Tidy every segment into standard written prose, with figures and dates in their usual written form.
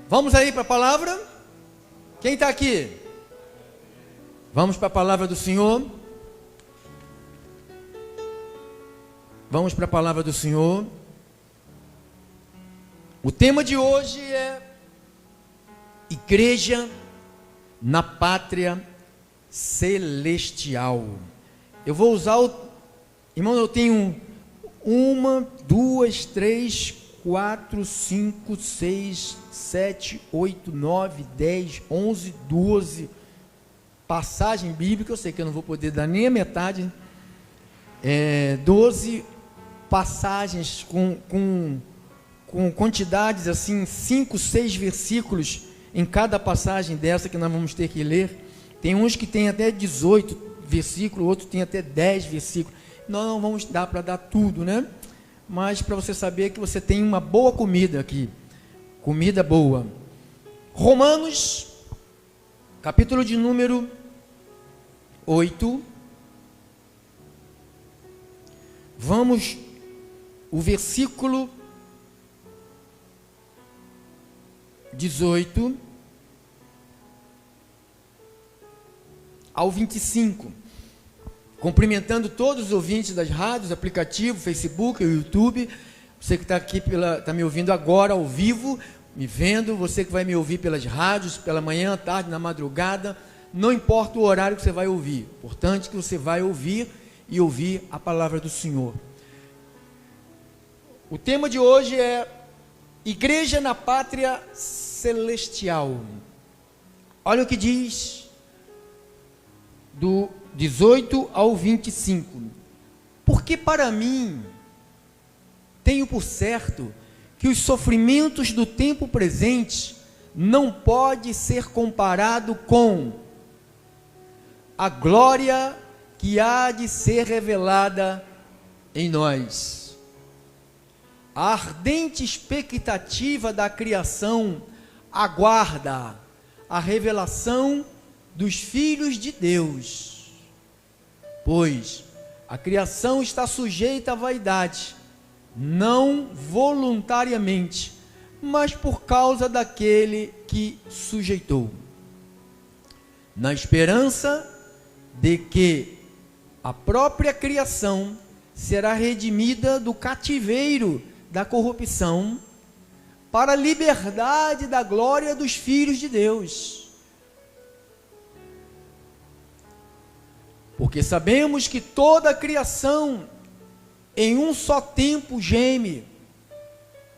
Vamos aí para a palavra? Quem está aqui? Vamos para a palavra do Senhor. Vamos para a palavra do Senhor. O tema de hoje é Igreja na Pátria Celestial. Eu vou usar irmão, eu tenho 1, 2, 3, 4, 5, 6, 7, 8, 9, 10, 11, 12 passagem bíblica. Eu sei que eu não vou poder dar nem a metade. 12 passagens com quantidades assim, 5, 6 versículos em cada passagem dessa que nós vamos ter que ler. Tem uns que tem até 18 versículos, outros tem até 10 versículos. Nós não vamos dar para dar tudo, né? Mas para você saber que você tem uma boa comida aqui, comida boa. Romanos, capítulo de número 8, vamos, o versículo 18 ao 25, cumprimentando todos os ouvintes das rádios, aplicativo, Facebook, YouTube, você que está aqui, está me ouvindo agora ao vivo, me vendo, você que vai me ouvir pelas rádios, pela manhã, tarde, na madrugada, não importa o horário que você vai ouvir, importante que você vai ouvir e ouvir a palavra do Senhor. O tema de hoje é Igreja na Pátria Celestial. Olha o que diz do 18 ao 25. Porque para mim, tenho por certo que os sofrimentos do tempo presente não pode ser comparado com a glória que há de ser revelada em nós. A ardente expectativa da criação aguarda a revelação dos filhos de Deus, pois a criação está sujeita à vaidade, não voluntariamente, mas por causa daquele que sujeitou, na esperança de que a própria criação será redimida do cativeiro da corrupção para a liberdade da glória dos filhos de Deus. Porque sabemos que toda a criação em um só tempo geme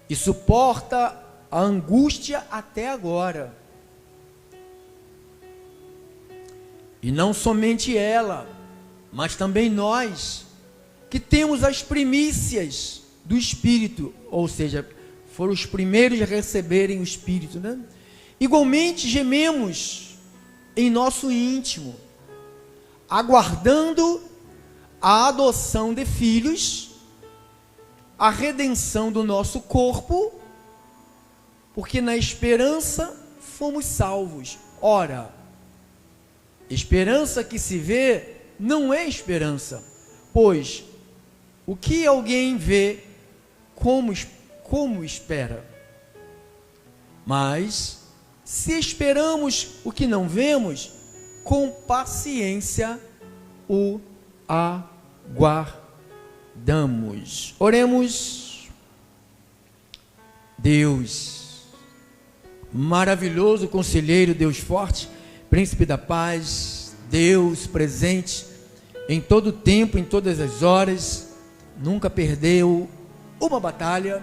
e suporta a angústia até agora. E não somente ela, mas também nós, que temos as primícias do Espírito, ou seja, foram os primeiros a receberem o Espírito, né? Igualmente gememos em nosso íntimo, aguardando a adoção de filhos, a redenção do nosso corpo, porque na esperança fomos salvos. Ora, esperança que se vê não é esperança, pois o que alguém vê, como espera? Mas se esperamos o que não vemos, com paciência o aguardamos. Oremos. Deus maravilhoso, conselheiro, Deus forte, príncipe da paz, Deus presente em todo tempo, em todas as horas, nunca perdeu uma batalha,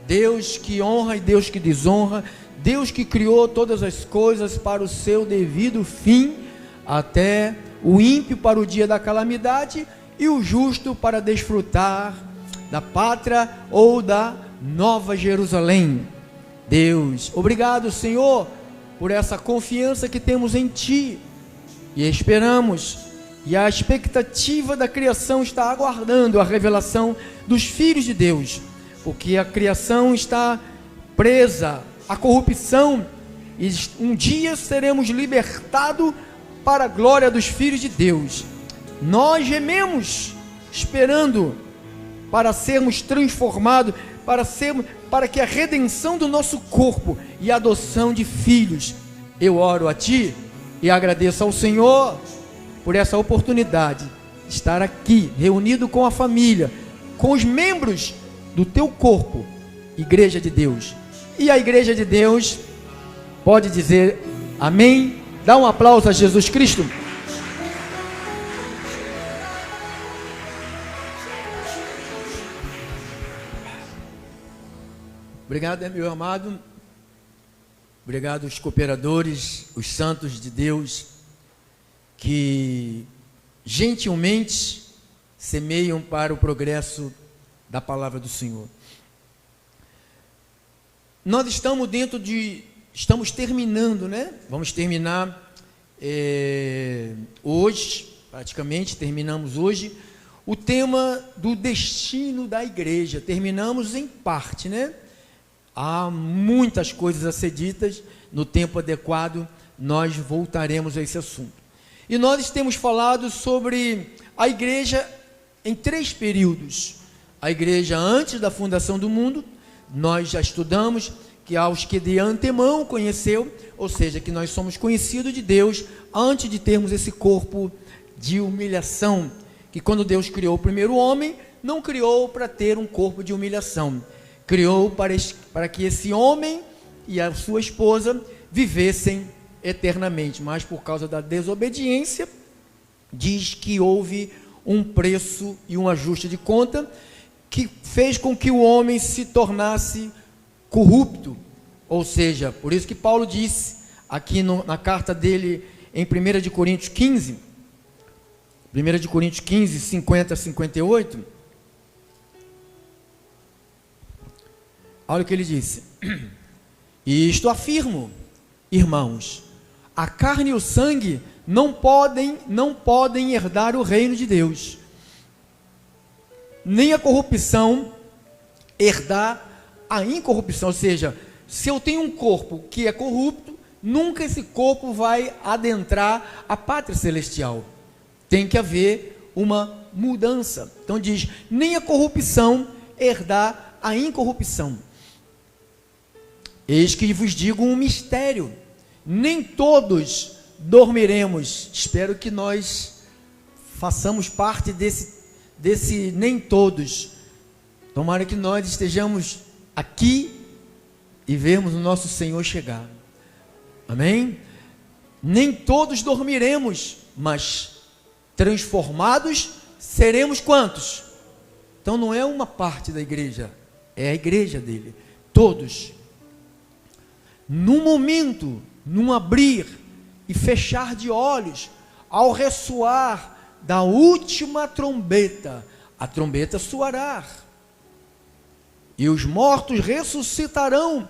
Deus que honra e Deus que desonra, Deus que criou todas as coisas para o seu devido fim, até o ímpio para o dia da calamidade e o justo para desfrutar da pátria ou da Nova Jerusalém. Deus, obrigado, Senhor, por essa confiança que temos em Ti e esperamos, e a expectativa da criação está aguardando a revelação dos filhos de Deus, porque a criação está presa à corrupção e um dia seremos libertados para a glória dos filhos de Deus. Nós gememos esperando para sermos transformados para que a redenção do nosso corpo e a adoção de filhos. Eu oro a Ti e agradeço ao Senhor por essa oportunidade de estar aqui, reunido com a família, com os membros do Teu corpo, Igreja de Deus. E a Igreja de Deus pode dizer amém. Dá um aplauso a Jesus Cristo. Obrigado, meu amado. Obrigado aos cooperadores, os santos de Deus, que gentilmente semeiam para o progresso da palavra do Senhor. Nós estamos terminando, né? Vamos terminar hoje, praticamente terminamos hoje, o tema do destino da igreja. Terminamos em parte, né? Há muitas coisas a ser ditas, no tempo adequado nós voltaremos a esse assunto. E nós temos falado sobre a igreja em 3 períodos. A igreja antes da fundação do mundo, nós já estudamos que aos que de antemão conheceu, ou seja, que nós somos conhecidos de Deus antes de termos esse corpo de humilhação, que quando Deus criou o primeiro homem, não criou para ter um corpo de humilhação, criou para que esse homem e a sua esposa vivessem eternamente, mas por causa da desobediência, diz que houve um preço e um ajuste de conta, que fez com que o homem se tornasse corrupto, ou seja, por isso que Paulo disse, aqui na carta dele, em 1 de Coríntios 15, 50 a 58, olha o que ele disse: e isto afirmo, irmãos, a carne e o sangue não podem herdar o reino de Deus, nem a corrupção herdar a incorrupção. Ou seja, se eu tenho um corpo que é corrupto, nunca esse corpo vai adentrar a pátria celestial. Tem que haver uma mudança. Então diz, nem a corrupção herdar a incorrupção. Eis que vos digo um mistério, nem todos dormiremos. Espero que nós façamos parte desse nem todos. Tomara que nós estejamos aqui e vermos o nosso Senhor chegar. Amém? Nem todos dormiremos, mas transformados seremos quantos? Então não é uma parte da igreja, é a igreja dele, todos. Num momento, num abrir e fechar de olhos, ao ressoar da última trombeta, a trombeta soará, e os mortos ressuscitarão.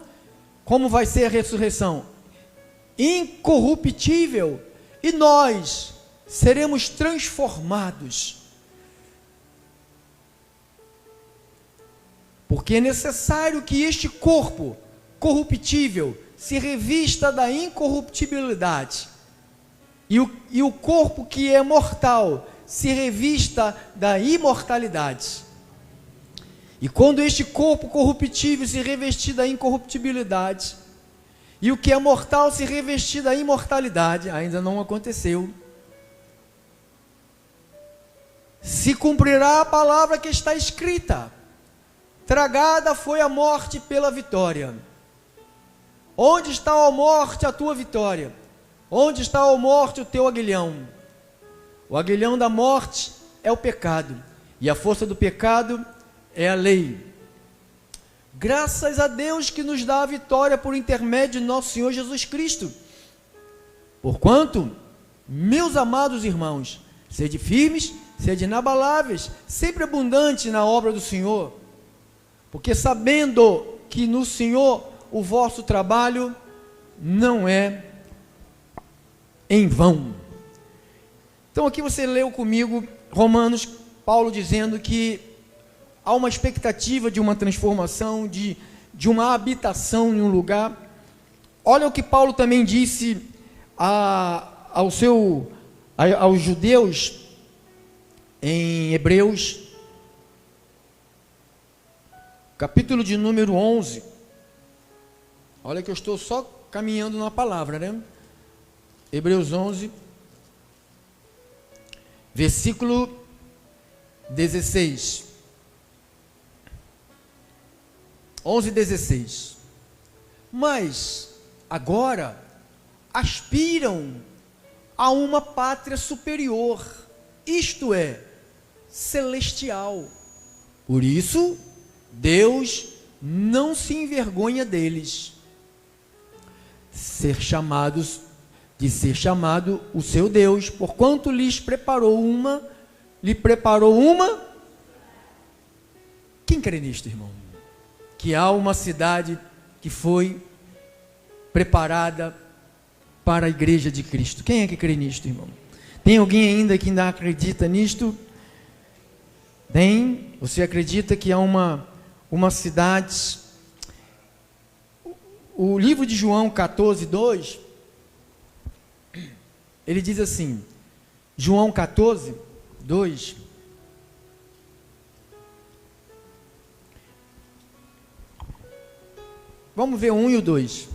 Como vai ser a ressurreição? Incorruptível, e nós seremos transformados, porque é necessário que este corpo corruptível se revista da incorruptibilidade, e o corpo que é mortal se revista da imortalidade. E quando este corpo corruptível se revestir da incorruptibilidade, e o que é mortal se revestir da imortalidade, ainda não aconteceu, se cumprirá a palavra que está escrita: tragada foi a morte pela vitória. Onde está, ó morte, a tua vitória? Onde está, ó morte, o teu aguilhão? O aguilhão da morte é o pecado, e a força do pecado é a lei. Graças a Deus que nos dá a vitória por intermédio de nosso Senhor Jesus Cristo. Porquanto, meus amados irmãos, sede firmes, sede inabaláveis, sempre abundantes na obra do Senhor, porque sabendo que no Senhor o vosso trabalho não é em vão. Então aqui você leu comigo Romanos, Paulo dizendo que há uma expectativa de uma transformação, de uma habitação em um lugar. Olha o que Paulo também disse aos judeus em Hebreus, capítulo de número 11. Olha que eu estou só caminhando na palavra, né? Hebreus 11, versículo 16. 11:16. Mas agora aspiram a uma pátria superior, isto é, celestial. Por isso, Deus não se envergonha deles, de ser chamado o seu Deus, porquanto lhe preparou uma. Quem crê nisto, irmão? Que há uma cidade que foi preparada para a igreja de Cristo. Quem é que crê nisto, irmão? Tem alguém ainda que ainda acredita nisto? Tem? Você acredita que há uma cidade? O livro de João 14:2, ele diz assim, João 14:2, vamos ver o 1 e o 2.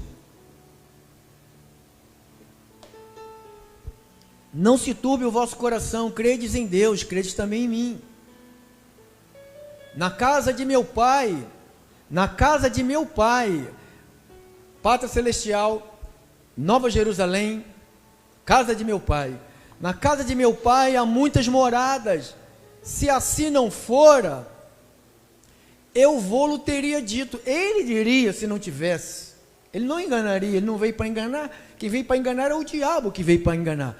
Não se turbe o vosso coração, credes em Deus, credes também em mim. Na casa de meu Pai, Pátria Celestial, Nova Jerusalém, casa de meu Pai. Na casa de meu Pai há muitas moradas. Se assim não fora, eu vou-lo teria dito. Ele diria se não tivesse. Ele não enganaria, ele não veio para enganar. Quem veio para enganar é o diabo que veio para enganar.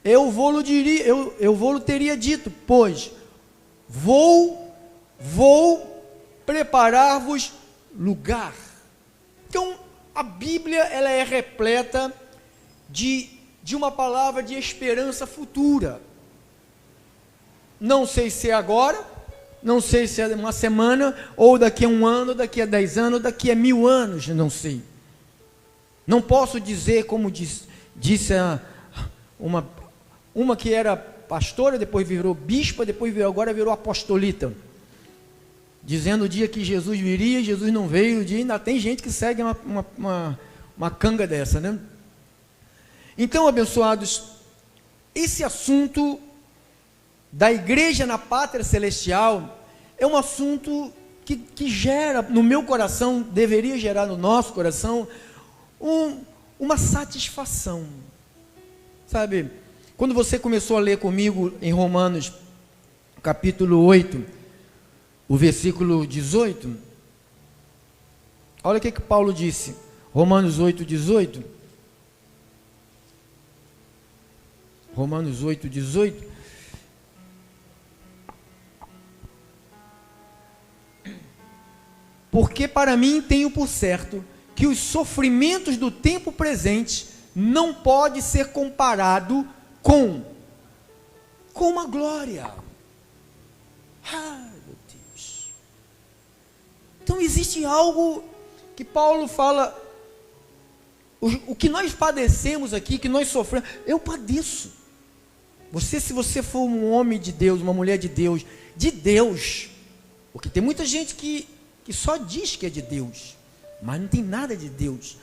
Eu vou-lo teria dito, pois vou preparar-vos lugar. Então, a Bíblia, ela é repleta de uma palavra de esperança futura. Não sei se é agora, não sei se é uma semana, ou daqui a 1 ano, ou daqui a 10 anos, ou daqui a 1000 anos, não sei. Não posso dizer, como disse uma que era pastora, depois virou bispa, agora virou apostolita, dizendo o dia que Jesus viria, Jesus não veio, o dia ainda tem gente que segue uma canga dessa, né? Então, abençoados, esse assunto da igreja na pátria celestial é um assunto que gera no meu coração, deveria gerar no nosso coração, uma satisfação, sabe? Quando você começou a ler comigo em Romanos, capítulo 8, o versículo 18, olha o que Paulo disse, Romanos 8:18, Romanos 8:18, porque para mim tenho por certo que os sofrimentos do tempo presente não pode ser comparado com a glória. Meu Deus. Então existe algo que Paulo fala, o que nós padecemos aqui, que nós sofremos, eu padeço. Se você for um homem de Deus, uma mulher de Deus, porque tem muita gente que só diz que é de Deus, mas não tem nada de Deus.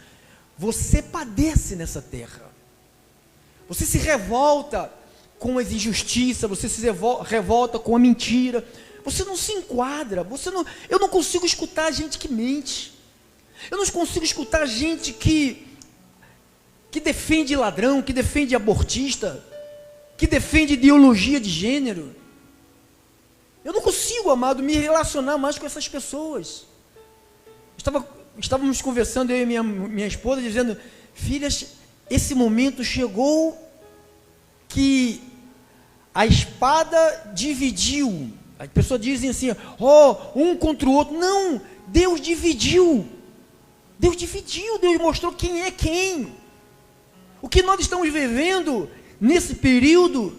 Você padece nessa terra. Você se revolta com as injustiças, você se revolta com a mentira. Você não se enquadra. Eu não consigo escutar gente que mente. Eu não consigo escutar gente que defende ladrão, que defende abortista, que defende ideologia de gênero. Eu não consigo, amado, me relacionar mais com essas pessoas. Estávamos conversando, eu e minha esposa, dizendo, filhas, esse momento chegou que a espada dividiu. As pessoas dizem assim, um contra o outro. Não, Deus dividiu. Deus mostrou quem é quem. O que nós estamos vivendo nesse período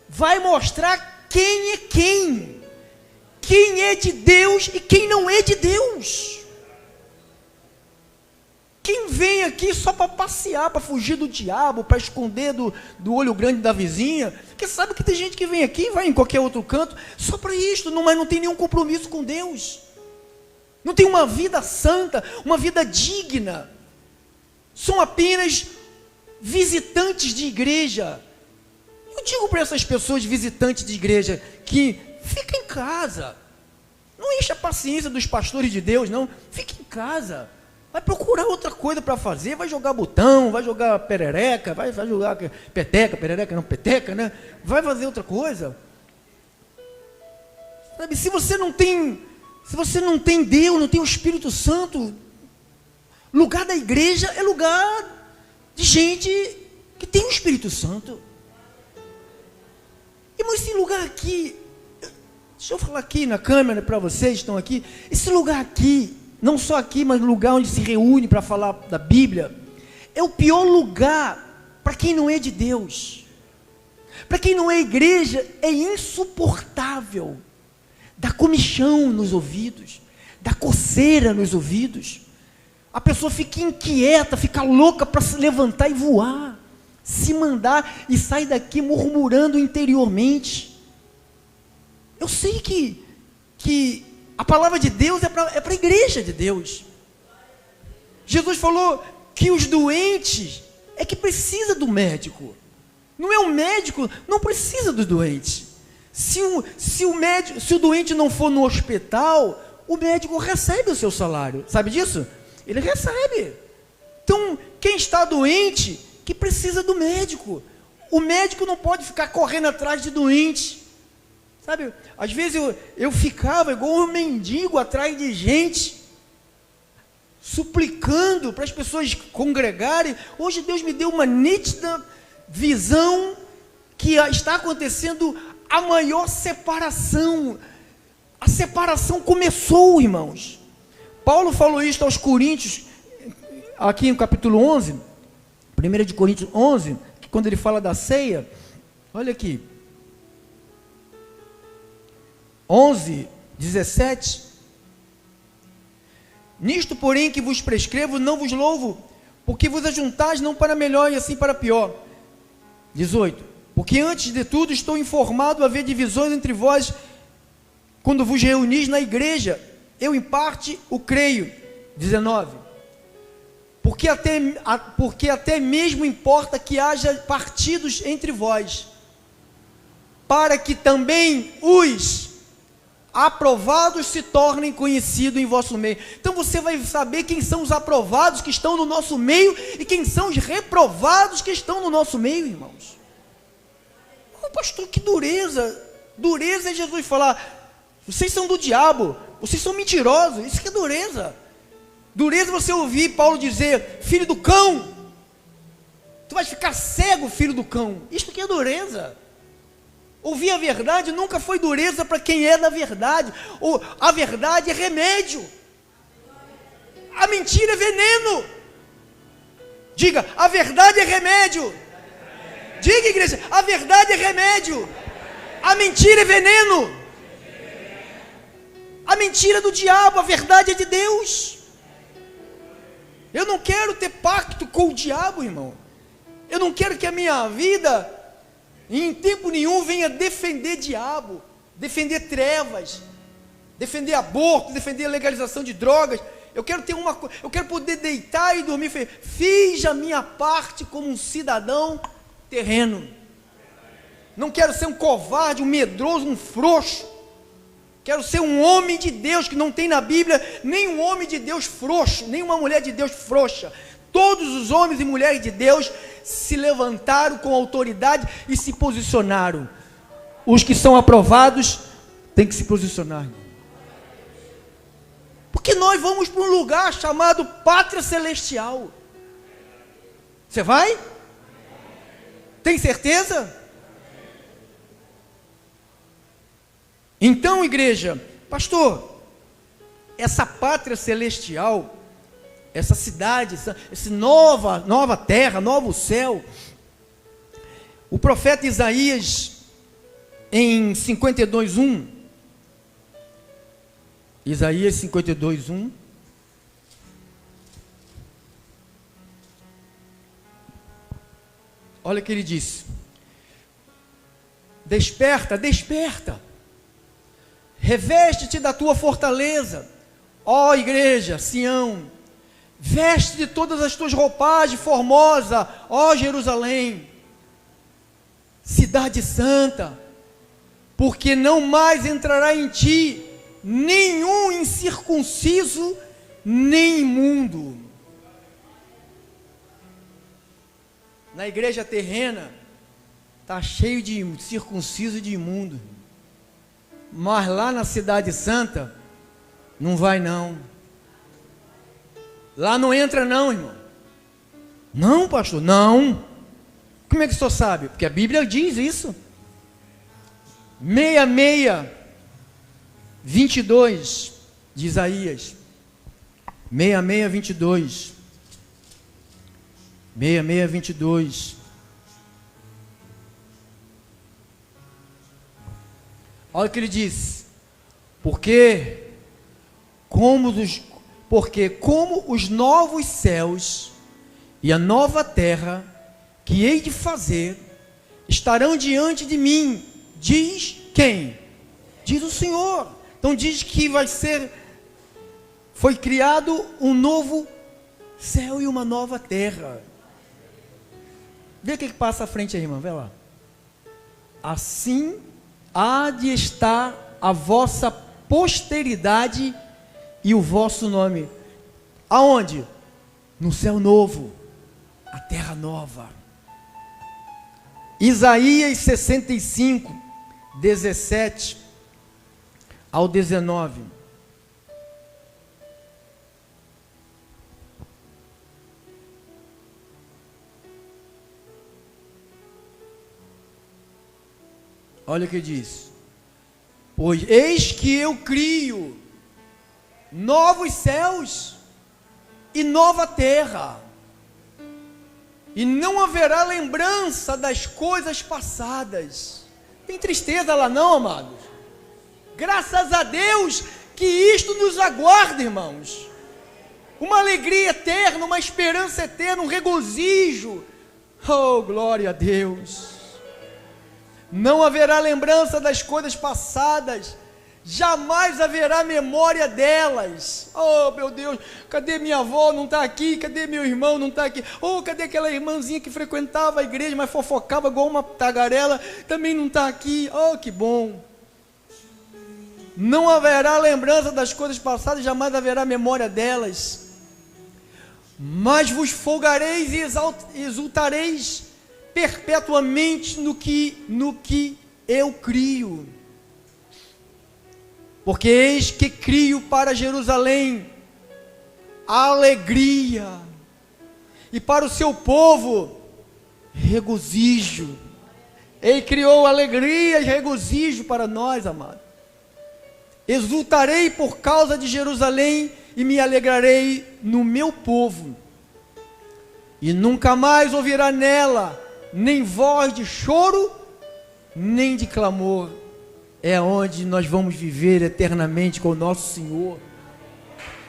vai mostrar quem é quem. Quem é de Deus e quem não é de Deus. Quem vem aqui só para passear, para fugir do diabo, para esconder do olho grande da vizinha, porque sabe que tem gente que vem aqui e vai em qualquer outro canto, só para isto, mas não tem nenhum compromisso com Deus. não têm uma vida santa, uma vida digna, são apenas visitantes de igreja. Eu digo para essas pessoas visitantes de igreja que fica em casa, não enche a paciência dos pastores de Deus, não, fica em casa, vai procurar outra coisa para fazer, vai jogar botão, vai jogar perereca, vai jogar peteca, não peteca, né? Vai fazer outra coisa. Sabe, se você não tem Deus, não tem o Espírito Santo, lugar da igreja é lugar de gente que tem o Espírito Santo. Irmão, esse lugar aqui, deixa eu falar aqui na câmera para vocês que estão aqui, esse lugar aqui, não só aqui, mas no lugar onde se reúne para falar da Bíblia, é o pior lugar para quem não é de Deus. Para quem não é igreja, é insuportável. Dá comichão nos ouvidos, dá coceira nos ouvidos. A pessoa fica inquieta, fica louca para se levantar e voar, se mandar e sair daqui murmurando interiormente. Eu sei que a palavra de Deus é para a igreja de Deus. Jesus falou que os doentes é que precisa do médico. Não é o médico, não precisa do doente. Se o doente não for no hospital, o médico recebe o seu salário. Sabe disso? Ele recebe. Então, quem está doente, que precisa do médico. O médico não pode ficar correndo atrás de doente. Sabe, às vezes eu ficava igual um mendigo atrás de gente, suplicando para as pessoas congregarem. Hoje Deus me deu uma nítida visão que está acontecendo a maior separação. A separação começou, irmãos. Paulo falou isso aos Coríntios, aqui no capítulo 11, 1 de Coríntios 11, que quando ele fala da ceia, olha aqui, 11, 17, nisto porém que vos prescrevo, não vos louvo, porque vos ajuntais não para melhor e assim para pior. 18, porque antes de tudo estou informado haver divisões entre vós, quando vos reunis na igreja, eu em parte o creio. 19, porque até mesmo importa que haja partidos entre vós, para que também os aprovados se tornem conhecidos em vosso meio. Então você vai saber quem são os aprovados que estão no nosso meio e quem são os reprovados que estão no nosso meio, irmãos. Oh, pastor, que dureza. Dureza é Jesus falar: vocês são do diabo, vocês são mentirosos. Isso que é dureza. Dureza é você ouvir Paulo dizer: filho do cão, tu vais ficar cego, filho do cão. Isso que é dureza. Ouvir a verdade nunca foi dureza para quem é da verdade. A verdade é remédio. A mentira é veneno. Diga: a verdade é remédio. Diga, igreja: a verdade é remédio. A mentira é veneno. A mentira é do diabo, a verdade é de Deus. Eu não quero ter pacto com o diabo, irmão. Eu não quero que a minha vida, em tempo nenhum, venha defender diabo, defender trevas, defender aborto, defender legalização de drogas. Eu quero poder deitar e dormir. Fiz a minha parte como um cidadão terreno. Não quero ser um covarde, um medroso, um frouxo. Quero ser um homem de Deus, que não tem na Bíblia nem um homem de Deus frouxo, nem uma mulher de Deus frouxa. Todos os homens e mulheres de Deus se levantaram com autoridade e se posicionaram. Os que são aprovados têm que se posicionar. Porque nós vamos para um lugar chamado Pátria Celestial. Você vai? Tem certeza? Então, igreja, pastor, essa Pátria Celestial, essa cidade, essa nova terra, novo céu, o profeta Isaías, em 52:1, Isaías 52:1, olha o que ele disse: desperta, desperta, reveste-te da tua fortaleza, ó igreja, Sião, veste de todas as tuas roupagens, formosa, ó Jerusalém, cidade santa, porque não mais entrará em ti nenhum incircunciso, nem imundo. Na igreja terrena, está cheio de circunciso e de imundo, mas lá na cidade santa, não vai não. Lá não entra não, irmão. Não, pastor, não. Como é que o senhor sabe? Porque a Bíblia diz isso. 22 de Isaías. 22. Olha o que ele diz. Porque como os novos céus e a nova terra que hei de fazer estarão diante de mim, diz quem? Diz o Senhor. Então diz que foi criado um novo céu e uma nova terra. Vê o que passa à frente aí, irmão, vê lá. Assim há de estar a vossa posteridade e o vosso nome. Aonde? No céu novo, a terra nova. Isaías 65, 17 ao 19. Olha o que diz. Pois eis que eu crio novos céus e nova terra, e não haverá lembrança das coisas passadas. Tem tristeza lá não, amados? Graças a Deus que isto nos aguarda, irmãos. Uma alegria eterna, uma esperança eterna, um regozijo. Oh, glória a Deus. Não haverá lembrança das coisas passadas, jamais haverá memória delas. Oh, meu Deus, cadê minha avó? Não está aqui. Cadê meu irmão? Não está aqui. Oh, cadê aquela irmãzinha que frequentava a igreja, mas fofocava igual uma tagarela? Também não está aqui. Oh, que bom. Não haverá lembrança das coisas passadas, jamais haverá memória delas. Mas vos folgareis e exultareis perpetuamente no que eu crio. Porque eis que crio para Jerusalém alegria, e para o seu povo regozijo. Ele criou alegria e regozijo para nós, amados. Exultarei por causa de Jerusalém e me alegrarei no meu povo. E nunca mais ouvirá nela nem voz de choro, nem de clamor. É onde nós vamos viver eternamente com o nosso Senhor.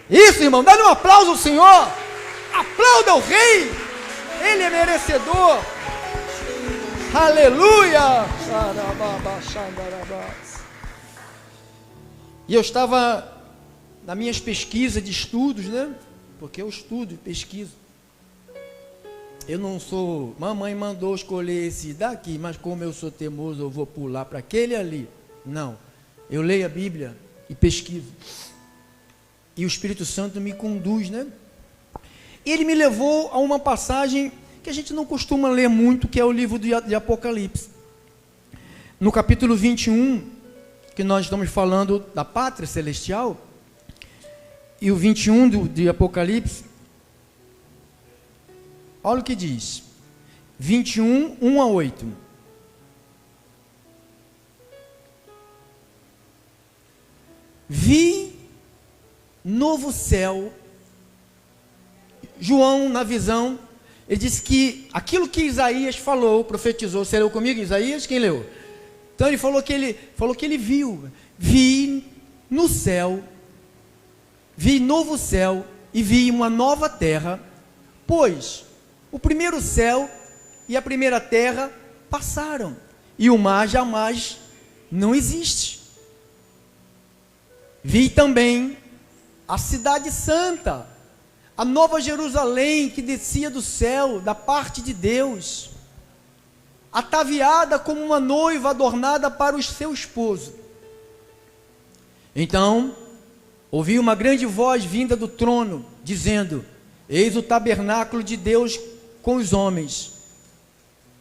Isso, irmão, dá-lhe um aplauso ao Senhor. Aplauda o Rei. Ele é merecedor. Aleluia. E eu estava nas minhas pesquisas de estudos, né? Porque eu estudo e pesquiso. Eu não sou, mamãe mandou escolher esse daqui, mas como eu sou teimoso, eu vou pular para aquele ali. Não, eu leio a Bíblia e pesquiso. E o Espírito Santo me conduz, né? Ele me levou a uma passagem que a gente não costuma ler muito, que é o livro de Apocalipse. No capítulo 21, que nós estamos falando da pátria celestial, e o 21 de Apocalipse, olha o que diz, 21, 1 a 8. Vi novo céu. João, na visão, ele disse que aquilo que Isaías falou, profetizou. Você leu comigo, Isaías? Quem leu? Então ele falou que ele viu. Vi no céu, vi novo céu e vi uma nova terra, pois o primeiro céu e a primeira terra passaram, e o mar jamais não existe. Vi também a cidade santa, a nova Jerusalém que descia do céu, da parte de Deus, ataviada como uma noiva adornada para o seu esposo. Então, ouvi uma grande voz vinda do trono, dizendo: eis o tabernáculo de Deus com os homens.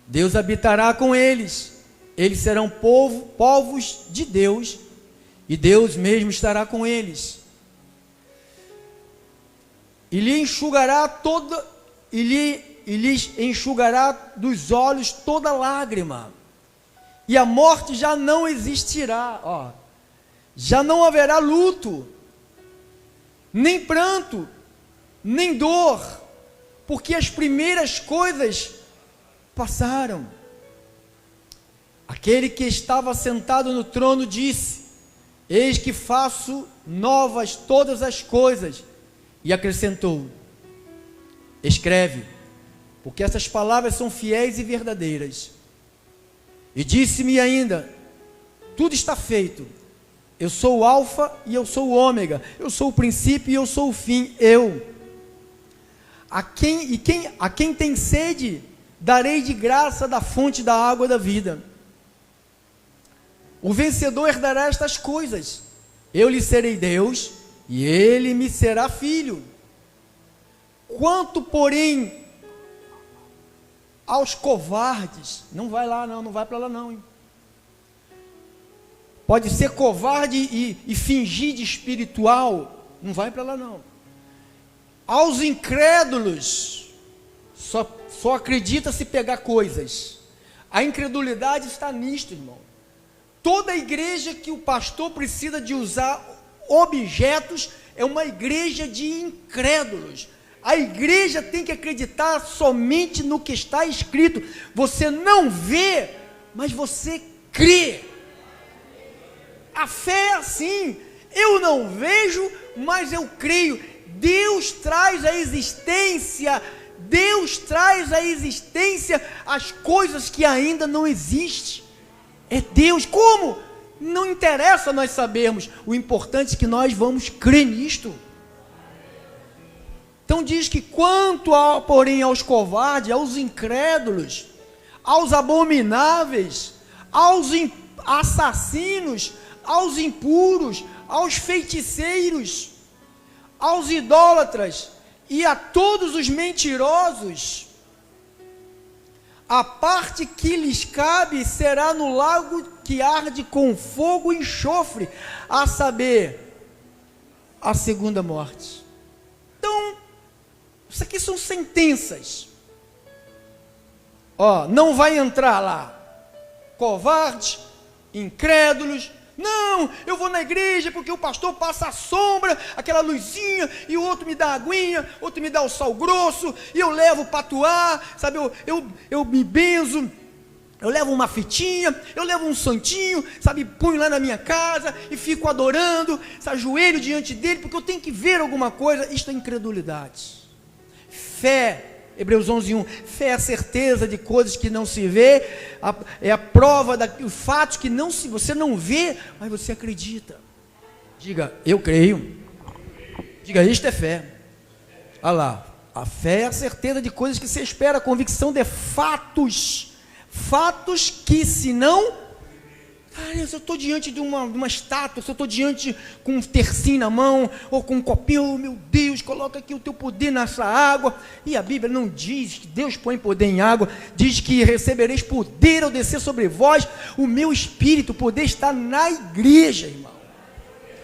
Deus habitará com eles. Eles serão povos de Deus, e Deus mesmo estará com eles. E lhes enxugará dos olhos toda lágrima, e a morte já não existirá, já não haverá luto, nem pranto, nem dor, porque as primeiras coisas passaram. Aquele que estava sentado no trono disse: eis que faço novas todas as coisas. E acrescentou: escreve, porque essas palavras são fiéis e verdadeiras. E disse-me ainda: tudo está feito. Eu sou o Alfa e eu sou o Ômega, eu sou o princípio e eu sou o fim. A quem tem sede, darei de graça da fonte da água da vida. O vencedor herdará estas coisas. Eu lhe serei Deus, e ele me será filho. Quanto, porém, aos covardes, não vai lá não, não vai para lá não, hein? Pode ser covarde e fingir de espiritual, não vai para lá não. Aos incrédulos, só acredita se pegar coisas. A incredulidade está nisto, irmão. Toda igreja que o pastor precisa de usar objetos é uma igreja de incrédulos. A igreja tem que acreditar somente no que está escrito. Você não vê, mas você crê. A fé é assim: eu não vejo, mas eu creio. Deus traz à existência as coisas que ainda não existem. É Deus. Como? Não interessa nós sabermos, o importante é que nós vamos crer nisto. Então diz que quanto porém aos covardes, aos incrédulos, aos abomináveis, aos assassinos, aos impuros, aos feiticeiros, aos idólatras e a todos os mentirosos, a parte que lhes cabe será no lago que arde com fogo e enxofre, a saber, a segunda morte. Então, isso aqui são sentenças. Não vai entrar lá covardes, incrédulos. Não, eu vou na igreja porque o pastor passa a sombra, aquela luzinha, e o outro me dá a aguinha, outro me dá o sal grosso, e eu levo para atuar, sabe, eu me benzo, eu levo uma fitinha, eu levo um santinho, sabe, ponho lá na minha casa, e fico adorando, ajoelho diante dele, porque eu tenho que ver alguma coisa. Isto é incredulidade. Fé, Hebreus 11:1, fé é a certeza de coisas que não se vê, é a prova de fatos que você não vê, mas você acredita. Diga, eu creio. Diga, isto é fé. Olha lá, a fé é a certeza de coisas que se espera, a convicção de fatos que se não... Se eu estou diante de uma estátua, se eu estou diante com um tercinho na mão, ou com um copinho, meu Deus, coloca aqui o teu poder nessa água. E a Bíblia não diz que Deus põe poder em água, diz que recebereis poder ao descer sobre vós o meu espírito. O poder está na igreja, irmão.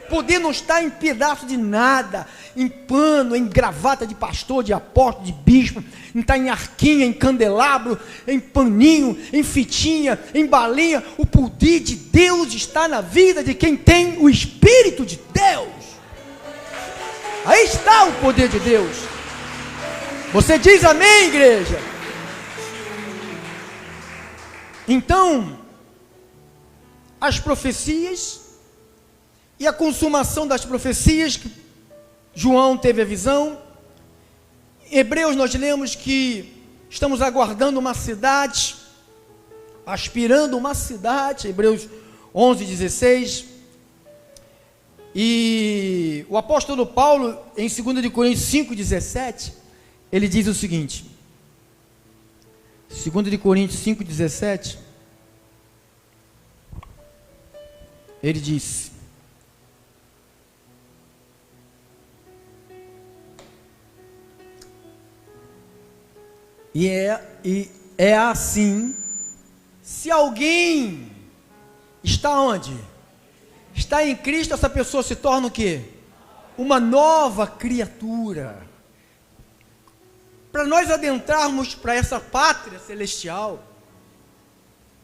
Poder não está em pedaço de nada, em pano, em gravata de pastor, de apóstolo, de bispo, não está em arquinha, em candelabro, em paninho, em fitinha, em balinha. O poder de Deus está na vida de quem tem o Espírito de Deus. Aí está o poder de Deus. Você diz amém, igreja? Então, as profecias e a consumação das profecias, que João teve a visão. Em Hebreus nós lemos que estamos aguardando uma cidade, aspirando uma cidade, Hebreus 11:16, E o apóstolo Paulo, em 2 de Coríntios 5,17, ele diz o seguinte, 2 de Coríntios 5,17, ele diz: E é assim, se alguém está onde? Está em Cristo, essa pessoa se torna o quê? Uma nova criatura. Para nós adentrarmos para essa pátria celestial,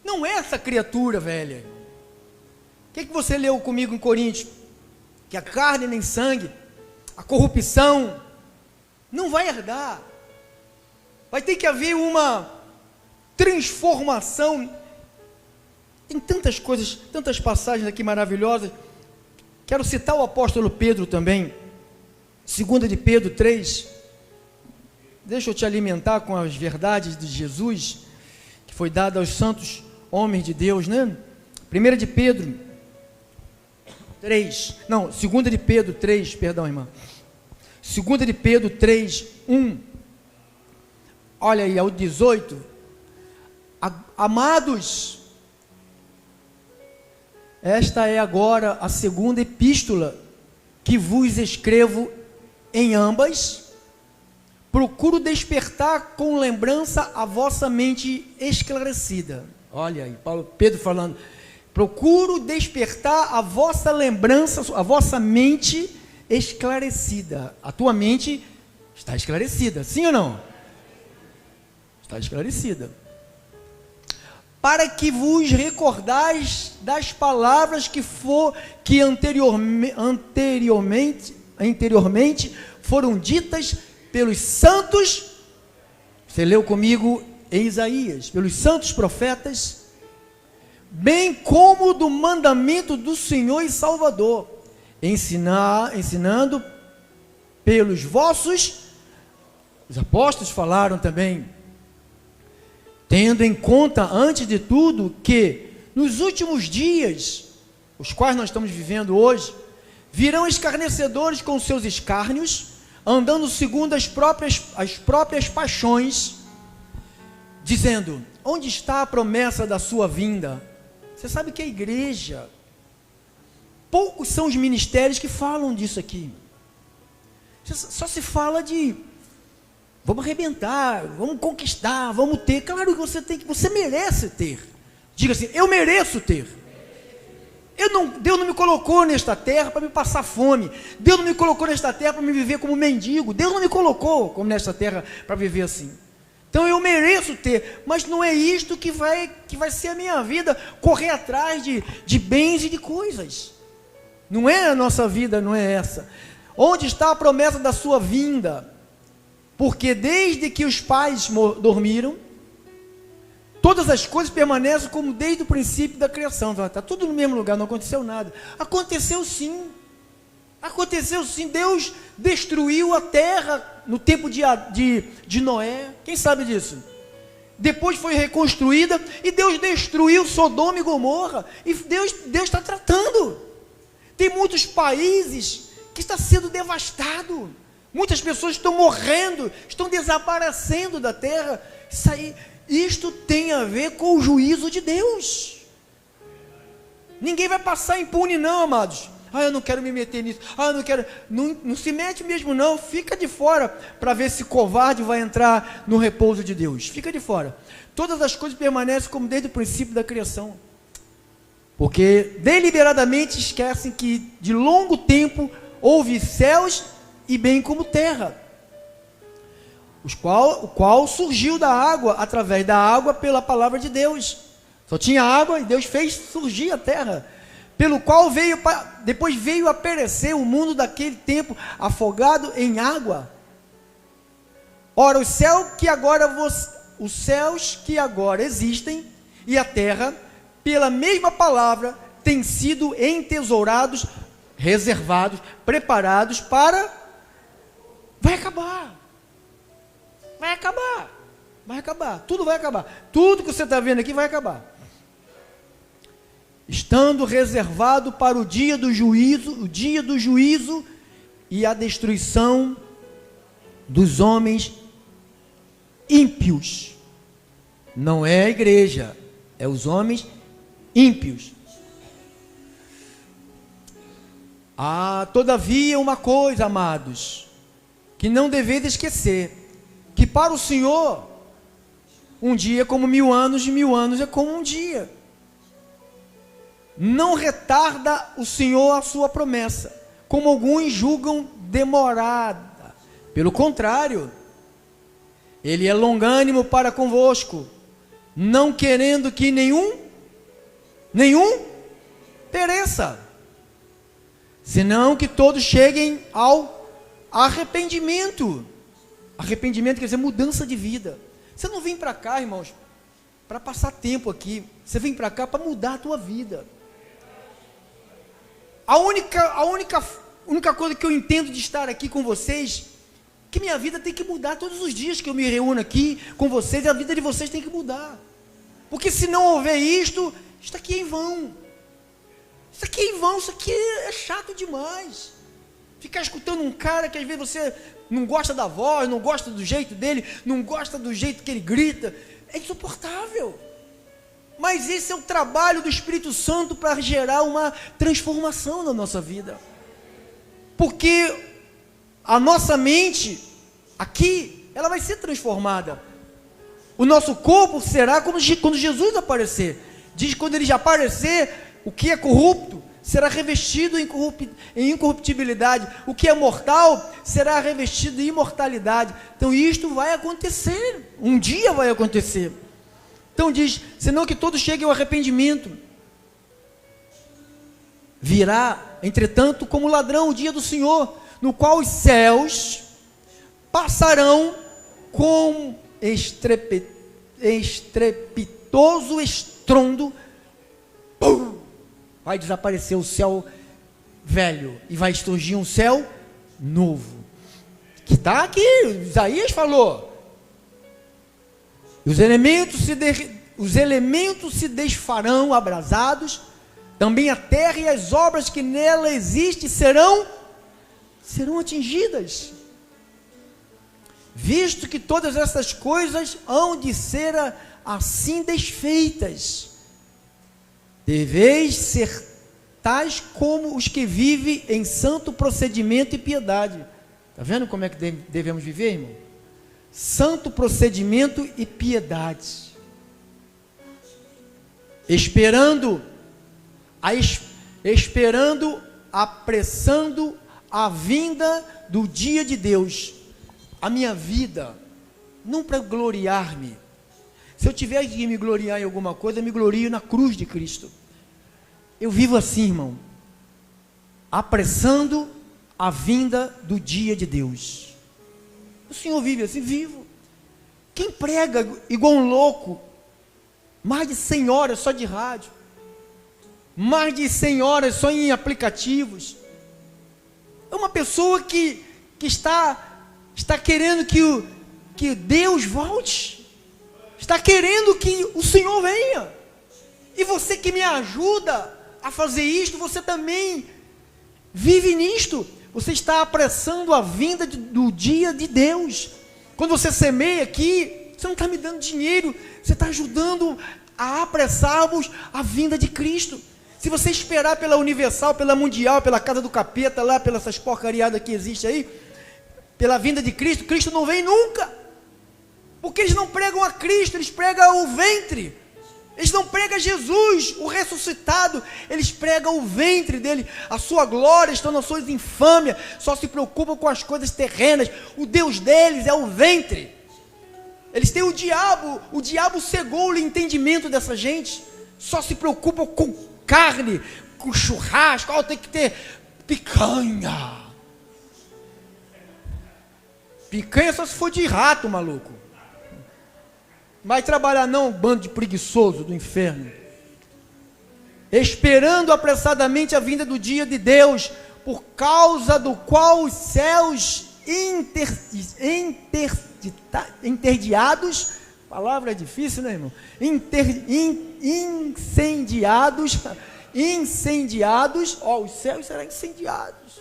não é essa criatura velha. O que você leu comigo em Coríntios? Que a carne nem sangue, a corrupção, não vai herdar. Vai ter que haver uma transformação. Tem tantas coisas, tantas passagens aqui maravilhosas. Quero citar o apóstolo Pedro também. 2 de Pedro 3. Deixa eu te alimentar com as verdades de Jesus, que foi dada aos santos homens de Deus, né? 1 de Pedro 3. Não, 2 de Pedro 3, perdão, irmã. 2 de Pedro 3, 1. Olha aí, ao 18, amados, esta é agora a segunda epístola que vos escrevo em ambas, procuro despertar com lembrança a vossa mente esclarecida. Olha aí, Pedro falando, procuro despertar a vossa lembrança, a vossa mente esclarecida. A tua mente está esclarecida, sim ou não? Está esclarecida. Para que vos recordais das palavras que anteriormente foram ditas pelos santos, você leu comigo em Isaías, pelos santos profetas, bem como do mandamento do Senhor e Salvador, ensinando pelos vossos, os apóstolos falaram também, tendo em conta, antes de tudo, que nos últimos dias, os quais nós estamos vivendo hoje, virão escarnecedores com seus escárnios, andando segundo as próprias paixões, dizendo, onde está a promessa da sua vinda? Você sabe que a igreja, poucos são os ministérios que falam disso aqui, só se fala de vamos arrebentar, vamos conquistar, vamos ter. Claro que você merece ter. Diga assim, eu mereço ter. Deus não me colocou nesta terra para me passar fome. Deus não me colocou nesta terra para me viver como mendigo. Deus não me colocou como nesta terra para viver assim. Então eu mereço ter, mas não é isto que vai ser a minha vida, correr atrás de bens e de coisas. Não é a nossa vida, não é essa. Onde está a promessa da sua vinda? Porque desde que os pais dormiram, todas as coisas permanecem como desde o princípio da criação. Está tudo no mesmo lugar, não aconteceu nada. Aconteceu sim. Deus destruiu a terra no tempo de Noé. Quem sabe disso? Depois foi reconstruída e Deus destruiu Sodoma e Gomorra. E Deus está tratando. Tem muitos países que estão sendo devastados. Muitas pessoas estão morrendo, estão desaparecendo da terra. Isto tem a ver com o juízo de Deus. Ninguém vai passar impune não, amados. Eu não quero me meter nisso. Eu não quero. Não se mete mesmo não. Fica de fora para ver se covarde vai entrar no repouso de Deus. Fica de fora. Todas as coisas permanecem como desde o princípio da criação. Porque deliberadamente esquecem que de longo tempo houve céus e bem como terra, o qual surgiu da água, através da água, pela palavra de Deus. Só tinha água e Deus fez surgir a terra, pelo qual depois veio a perecer o mundo daquele tempo, afogado em água. Ora, os céus que agora existem, e a terra, pela mesma palavra, têm sido entesourados, reservados, preparados para... Vai acabar, tudo vai acabar, tudo que você está vendo aqui vai acabar. estando reservado para o dia do juízo e a destruição dos homens ímpios. Não é a igreja, é os homens ímpios. Todavia uma coisa, amados, que não deveis esquecer, que para o Senhor, um dia é como 1000 anos, e 1000 anos é como um dia. Não retarda o Senhor a sua promessa, como alguns julgam demorada. Pelo contrário, Ele é longânimo para convosco, não querendo que nenhum pereça, senão que todos cheguem ao arrependimento. Arrependimento quer dizer mudança de vida. Você não vem para cá, irmãos, para passar tempo aqui. Você vem para cá para mudar a tua vida. A única coisa que eu entendo de estar aqui com vocês, que minha vida tem que mudar todos os dias que eu me reúno aqui com vocês, a vida de vocês tem que mudar. Porque se não houver isto aqui é em vão. Isso aqui é em vão, isso aqui é chato demais. Ficar escutando um cara que às vezes você não gosta da voz, não gosta do jeito dele, não gosta do jeito que ele grita, é insuportável. Mas esse é o trabalho do Espírito Santo para gerar uma transformação na nossa vida. Porque a nossa mente, aqui, ela vai ser transformada. O nosso corpo será como quando Jesus aparecer. Diz que quando ele já aparecer, o que é corrupto será revestido em incorruptibilidade. O que é mortal será revestido em imortalidade. Então isto vai acontecer. Um dia vai acontecer. Então diz, senão que todos cheguem ao arrependimento. Virá, entretanto, como ladrão o dia do Senhor, no qual os céus passarão com estrepitoso estrondo. Pum! Vai desaparecer o céu velho e vai surgir um céu novo. Que está aqui, Isaías falou. Os elementos se desfarão abrasados, também a terra e as obras que nela existem serão atingidas. Visto que todas essas coisas hão de ser assim desfeitas, deveis ser tais como os que vivem em santo procedimento e piedade. Está vendo como é que devemos viver, irmão? Santo procedimento e piedade. Esperando, apressando a vinda do dia de Deus. A minha vida, não para gloriar-me. Se eu tiver que me gloriar em alguma coisa, eu me glorio na cruz de Cristo. Eu vivo assim, irmão, apressando a vinda do dia de Deus. O Senhor vive assim, vivo. Quem prega igual um louco, mais de 100 horas só de rádio, mais de 100 horas só em aplicativos, é uma pessoa que está querendo que Deus volte, está querendo que o Senhor venha. E você que me ajuda a fazer isto, você também vive nisto. Você está apressando a vinda do dia de Deus. Quando você semeia aqui, você não está me dando dinheiro, você está ajudando a apressarmos a vinda de Cristo. Se você esperar pela Universal, pela Mundial, pela Casa do Capeta, lá, pelas essas porcariadas que existem aí, pela vinda de Cristo, Cristo não vem nunca. Porque eles não pregam a Cristo, eles pregam o ventre. Eles não pregam Jesus, o ressuscitado, eles pregam o ventre dele, a sua glória, estão nas suas infâmias, só se preocupam com as coisas terrenas. O Deus deles é o ventre. Eles têm o diabo cegou o entendimento dessa gente, só se preocupam com carne, com churrasco, tem que ter picanha. Picanha só se for de rato, maluco. Vai trabalhar não, bando de preguiçoso do inferno. Esperando apressadamente a vinda do dia de Deus, por causa do qual os céus interdiados, palavra difícil, né, irmão? Incendiados incendiados, os céus serão incendiados.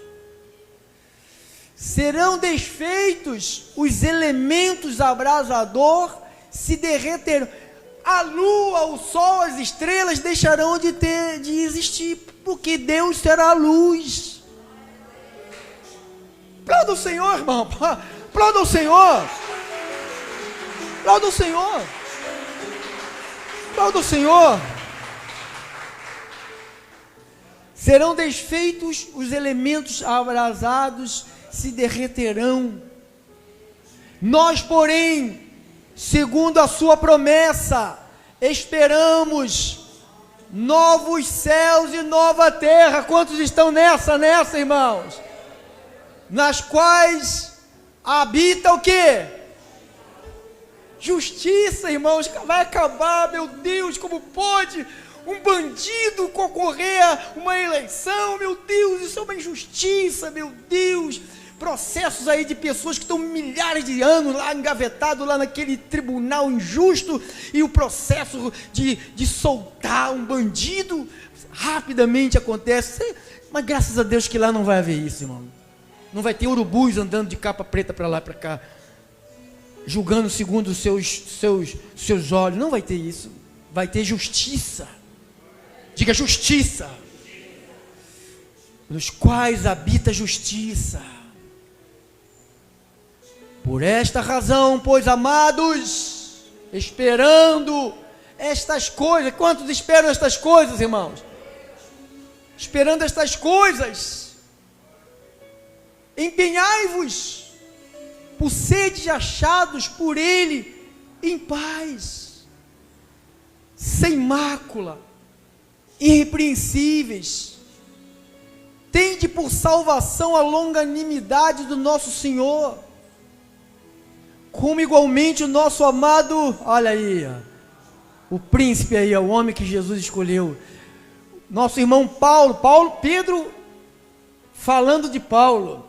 Serão desfeitos os elementos abrasador, se derreterão. A lua, o sol, as estrelas deixarão de existir, porque Deus será a luz. Aplauda o Senhor, irmão. Aplauda o Senhor. Aplauda o Senhor. Aplauda o Senhor. Serão desfeitos os elementos abrasados, se derreterão. Nós, porém, segundo a sua promessa, esperamos novos céus e nova terra. Quantos estão nessa, irmãos? Nas quais habita o quê? Justiça, irmãos. Vai acabar, meu Deus, como pode um bandido concorrer a uma eleição? Meu Deus, isso é uma injustiça, meu Deus. Processos aí de pessoas que estão milhares de anos lá engavetados lá naquele tribunal injusto, e o processo de soltar um bandido rapidamente acontece. Mas graças a Deus que lá não vai haver isso, irmão. Não vai ter urubus andando de capa preta para lá e para cá, julgando segundo os seus olhos. Não vai ter isso. Vai ter justiça. Diga justiça. Nos quais habita justiça. Por esta razão, pois, amados, esperando estas coisas. Quantos esperam estas coisas, irmãos? Esperando estas coisas, empenhai-vos por seres achados por Ele em paz, sem mácula, irrepreensíveis. Tende por salvação a longanimidade do nosso Senhor, como igualmente o nosso amado, olha aí, o príncipe aí, o homem que Jesus escolheu, nosso irmão Pedro, falando de Paulo,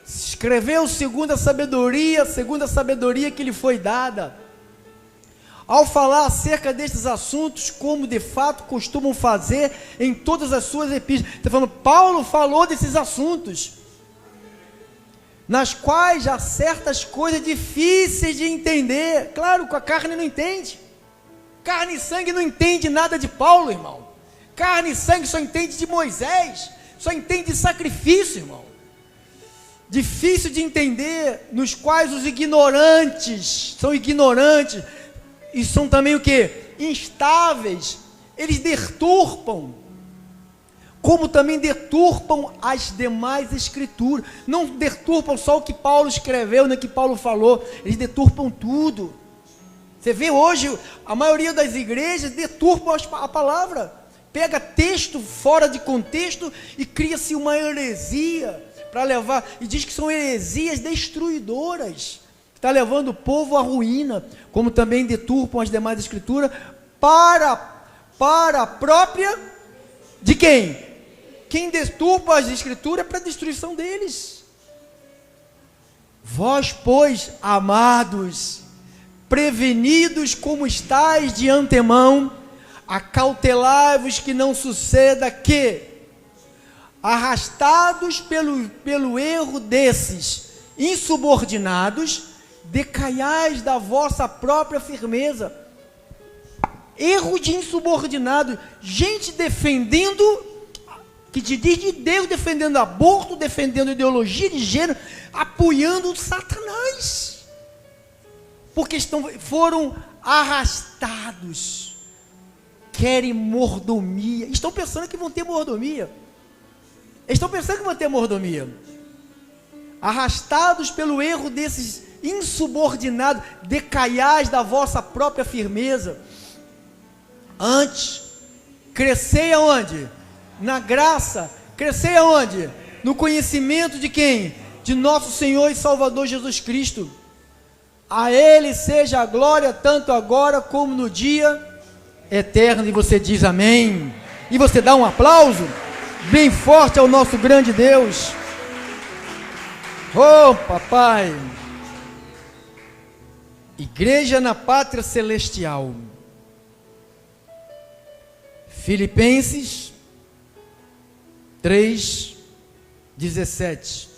escreveu segundo a sabedoria que lhe foi dada, ao falar acerca destes assuntos, como de fato costumam fazer em todas as suas epístolas. Está falando, Paulo falou desses assuntos, nas quais há certas coisas difíceis de entender. Claro, com a carne não entende. Carne e sangue não entende nada de Paulo, irmão. Carne e sangue só entende de Moisés, só entende de sacrifício, irmão. Difícil de entender, nos quais os ignorantes são ignorantes, e são também o que? Instáveis. Eles deturpam, como também deturpam as demais escrituras. Não deturpam só o que Paulo escreveu, nem o que Paulo falou, eles deturpam tudo. Você vê hoje, a maioria das igrejas deturpam a palavra, pega texto fora de contexto e cria-se uma heresia para levar, e diz que são heresias destruidoras, que está levando o povo à ruína, como também deturpam as demais escrituras para a própria de quem? Quem deturpa as escrituras é para a destruição deles. Vós, pois, amados, prevenidos como estáis de antemão, acautelai-vos que não suceda que, arrastados pelo erro desses insubordinados, decaiais da vossa própria firmeza. Erro de insubordinado, gente defendendo, que te diz de Deus, defendendo aborto, defendendo ideologia de gênero, apoiando Satanás, porque foram arrastados, querem mordomia, estão pensando que vão ter mordomia, arrastados pelo erro desses insubordinados, decaiais da vossa própria firmeza. Antes, crescei aonde? Na graça. Crescei aonde? No conhecimento de quem? De nosso Senhor e Salvador Jesus Cristo. A Ele seja a glória, tanto agora como no dia eterno. E você diz amém. E você dá um aplauso bem forte ao nosso grande Deus. Oh, papai. Igreja na pátria celestial, Filipenses 3:17.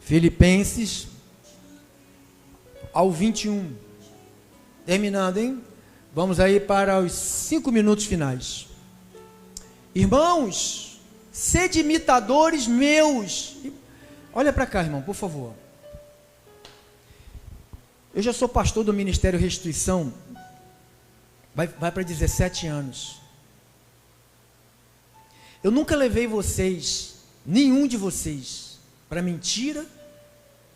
Filipenses ao 21. Terminando, hein? Vamos aí para os 5 minutos finais. Irmãos, sede imitadores meus. Olha para cá, irmão, por favor. Eu já sou pastor do Ministério Restituição. Vai para 17 anos. Eu nunca levei vocês, nenhum de vocês, para mentira,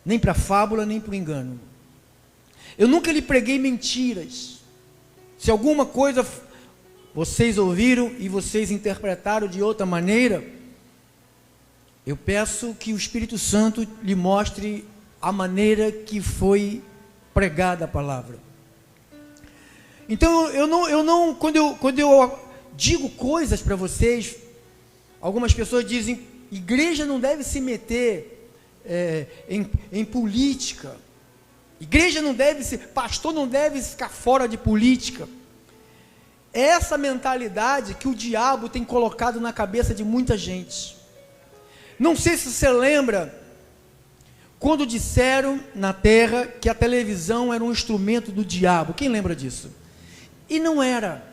nem para fábula, nem para o engano. Eu nunca lhe preguei mentiras. Se alguma coisa vocês ouviram e vocês interpretaram de outra maneira, eu peço que o Espírito Santo lhe mostre a maneira que foi pregada a palavra. Então, quando eu digo coisas para vocês, algumas pessoas dizem, igreja não deve se meter em política, igreja não deve se, pastor não deve ficar fora de política. Essa mentalidade que o diabo tem colocado na cabeça de muita gente. Não sei se você lembra, quando disseram na terra que a televisão era um instrumento do diabo. Quem lembra disso? E não era.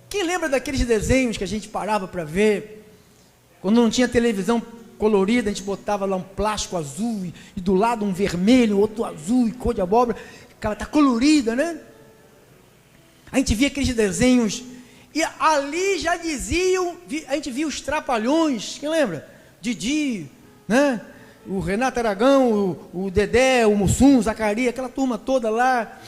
Quem lembra daqueles desenhos que a gente parava para ver? Quando não tinha televisão colorida, a gente botava lá um plástico azul e do lado um vermelho, outro azul e cor de abóbora. Ela está colorida, né? A gente via aqueles desenhos e ali já diziam, a gente via os trapalhões, quem lembra? Didi, né? O Renato Aragão, o Dedé, o Mussum, o Zacarias, aquela turma toda lá.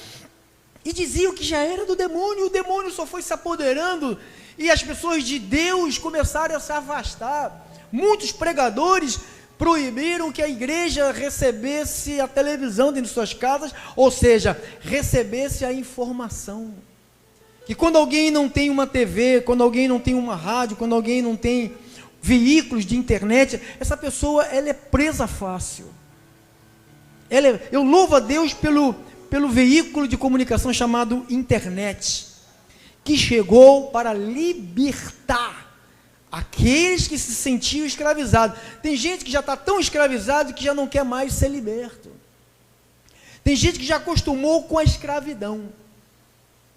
E diziam que já era do demônio, o demônio só foi se apoderando e as pessoas de Deus começaram a se afastar. Muitos pregadores proibiram que a igreja recebesse a televisão dentro de suas casas, ou seja, recebesse a informação. Que quando alguém não tem uma TV, quando alguém não tem uma rádio, quando alguém não tem veículos de internet, essa pessoa ela é presa fácil. Eu louvo a Deus pelo veículo de comunicação chamado internet, que chegou para libertar aqueles que se sentiam escravizados. Tem gente que já está tão escravizado que já não quer mais ser liberto. Tem gente que já acostumou com a escravidão.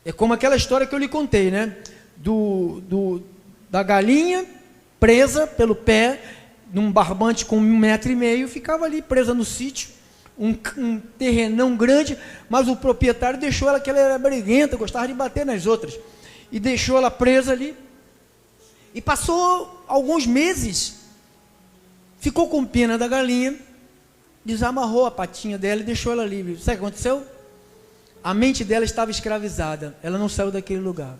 É como aquela história que eu lhe contei, né? Da galinha presa pelo pé, num barbante com 1,5 metro, ficava ali presa no sítio, um terrenão grande, mas o proprietário deixou ela, que ela era briguenta, gostava de bater nas outras, e deixou ela presa ali, e passou alguns meses, ficou com pena da galinha, desamarrou a patinha dela e deixou ela livre. Sabe o que aconteceu? A mente dela estava escravizada, ela não saiu daquele lugar.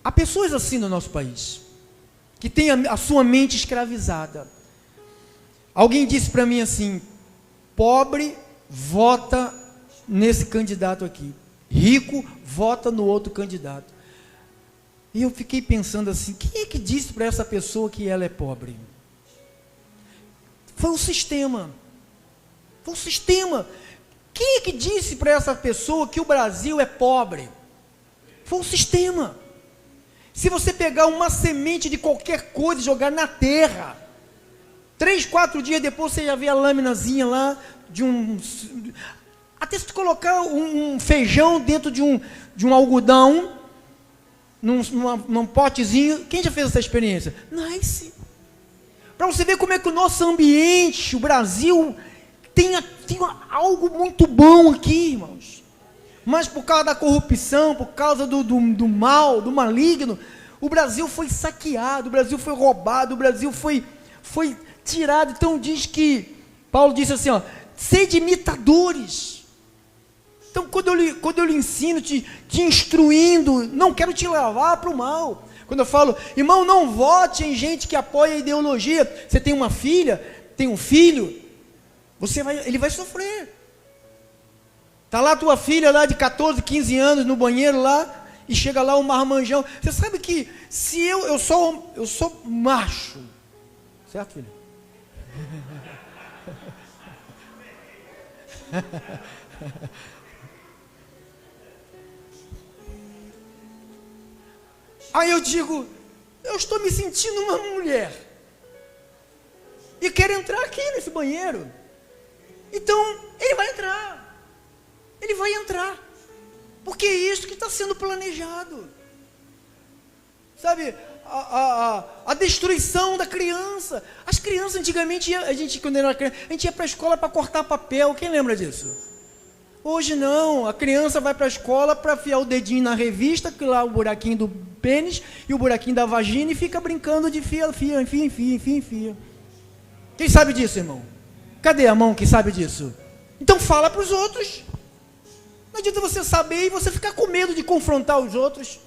Há pessoas assim no nosso país, que têm a sua mente escravizada. Alguém disse para mim assim, pobre vota nesse candidato aqui, rico vota no outro candidato. E eu fiquei pensando assim, quem é que disse para essa pessoa que ela é pobre? Foi o sistema. Foi o sistema. Quem é que disse para essa pessoa que o Brasil é pobre? Foi o sistema. Se você pegar uma semente de qualquer coisa e jogar na terra, 3, 4 dias depois você já vê a laminazinha lá, até se tu colocar um feijão dentro de um algodão, num potezinho, quem já fez essa experiência? Nasce. Para você ver como é que o nosso ambiente, o Brasil, tem algo muito bom aqui, irmãos. Mas por causa da corrupção, por causa do mal, do maligno, o Brasil foi saqueado, o Brasil foi roubado, o Brasil foi tirado. Então Paulo disse assim, ó, sede imitadores. Então quando eu lhe ensino, te instruindo, não quero te levar para o mal. Quando eu falo, irmão, não vote em gente que apoia a ideologia. Você tem uma filha, tem um filho, ele vai sofrer. Está lá tua filha lá de 14, 15 anos no banheiro lá, e chega lá um marmanjão. Você sabe que se eu sou macho, certo, filho? Aí eu digo, eu estou me sentindo uma mulher. E quero entrar aqui nesse banheiro. Então, ele vai entrar. Ele vai entrar. Porque é isso que está sendo planejado. Sabe, a destruição da criança. As crianças antigamente, quando era criança, a gente ia para a escola para cortar papel. Quem lembra disso? Hoje não, a criança vai para a escola para afiar o dedinho na revista, que lá o buraquinho do pênis e o buraquinho da vagina, e fica brincando de enfia. Quem sabe disso, irmão? Cadê a mão que sabe disso? Então fala para os outros. Não adianta você saber e você ficar com medo de confrontar os outros.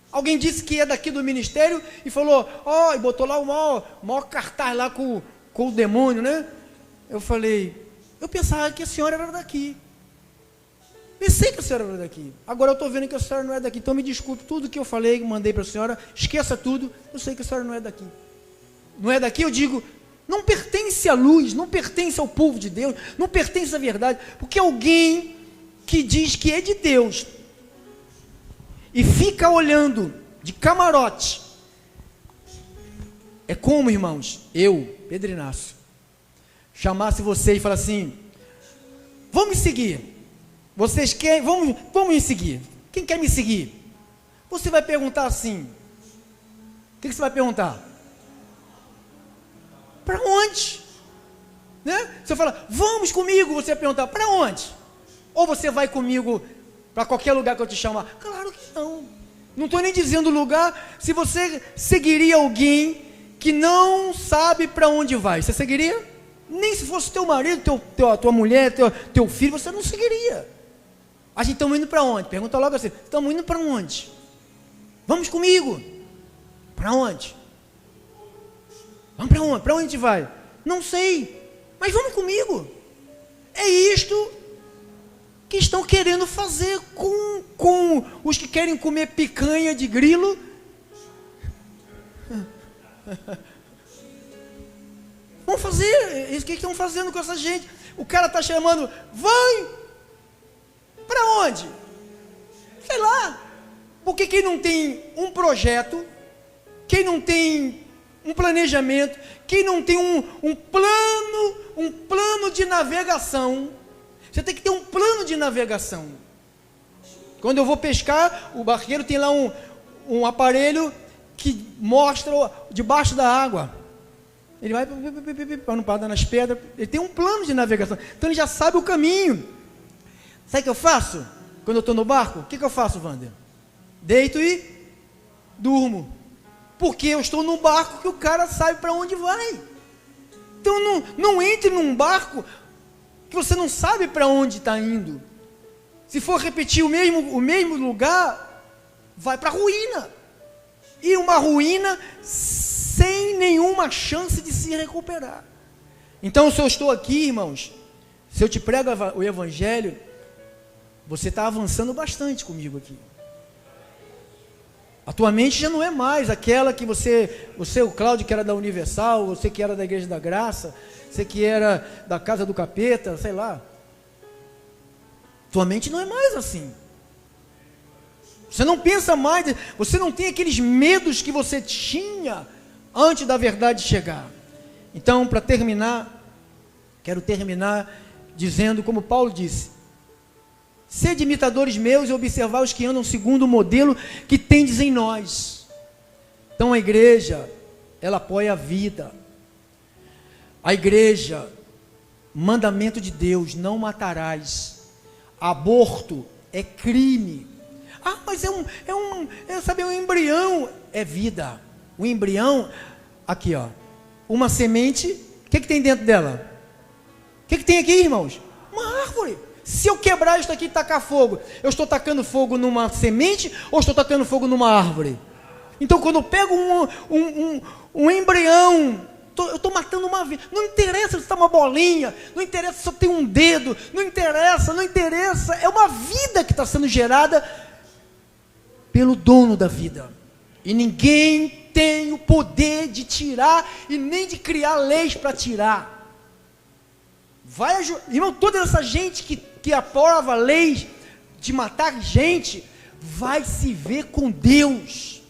Alguém disse que é daqui do ministério e falou, e botou lá o maior cartaz lá com o demônio, né? Eu falei, eu pensava que a senhora era daqui. Pensei que a senhora era daqui. Agora eu estou vendo que a senhora não é daqui. Então me desculpe, tudo que eu falei, mandei para a senhora, esqueça tudo, eu sei que a senhora não é daqui. Não é daqui, eu digo, não pertence à luz, não pertence ao povo de Deus, não pertence à verdade, porque alguém que diz que é de Deus e fica olhando de camarote, é como, irmãos, eu, Pedro Inácio, chamasse vocês e falasse assim, vamos me seguir, vocês querem, vamos me seguir, quem quer me seguir? Você vai perguntar assim, o que você vai perguntar? Para onde? Né? Você fala, vamos comigo, você vai perguntar, para onde? Ou você vai comigo para qualquer lugar que eu te chamar? Claro que não. Não estou nem dizendo lugar. Se você seguiria alguém que não sabe para onde vai, você seguiria? Nem se fosse teu marido, tua mulher, teu filho, você não seguiria. A gente estamos indo para onde? Pergunta logo assim, estamos indo para onde? Vamos comigo. Para onde? Vamos para onde? Para onde a gente vai? Não sei, mas vamos comigo. É isto que estão querendo fazer com os que querem comer picanha de grilo. Vamos fazer isso que estão fazendo com essa gente. O cara está chamando, vai para onde? Sei lá. Porque quem não tem um projeto, quem não tem um planejamento, quem não tem um plano de navegação, você tem que ter um plano de navegação. Quando eu vou pescar, o barqueiro tem lá um aparelho que mostra debaixo da água. Ele vai para não parar nas pedras. Ele tem um plano de navegação. Então ele já sabe o caminho. Sabe o que eu faço? Quando eu estou no barco, o que eu faço, Wander? Deito e durmo. Porque eu estou num barco que o cara sabe para onde vai. Então não entre num barco que você não sabe para onde está indo. Se for repetir o mesmo lugar, vai para a ruína. E uma ruína sem nenhuma chance de se recuperar. Então, se eu estou aqui, irmãos, se eu te prego o evangelho, você está avançando bastante comigo aqui. A tua mente já não é mais aquela que você, o Cláudio, que era da Universal, você que era da Igreja da Graça, você que era da Casa do Capeta, sei lá. Tua mente não é mais assim. Você não pensa mais, você não tem aqueles medos que você tinha antes da verdade chegar. Então, para terminar, quero terminar dizendo como Paulo disse: sede imitadores meus e observar os que andam segundo o modelo que tendes em nós. Então a igreja, ela apoia a vida. A igreja, mandamento de Deus, não matarás. Aborto é crime. Ah, mas é um embrião. É vida. O embrião, aqui ó, uma semente, o que tem dentro dela? O que tem aqui, irmãos? Uma árvore. Se eu quebrar isso aqui e tacar fogo, eu estou tacando fogo numa semente ou estou tacando fogo numa árvore? Então, quando eu pego um embrião, eu estou matando uma vida. Não interessa se está uma bolinha, não interessa se só tem um dedo, não interessa. É uma vida que está sendo gerada pelo dono da vida. E ninguém tem o poder de tirar e nem de criar leis para tirar. Irmão, toda essa gente que aprova leis de matar gente, vai se ver com Deus.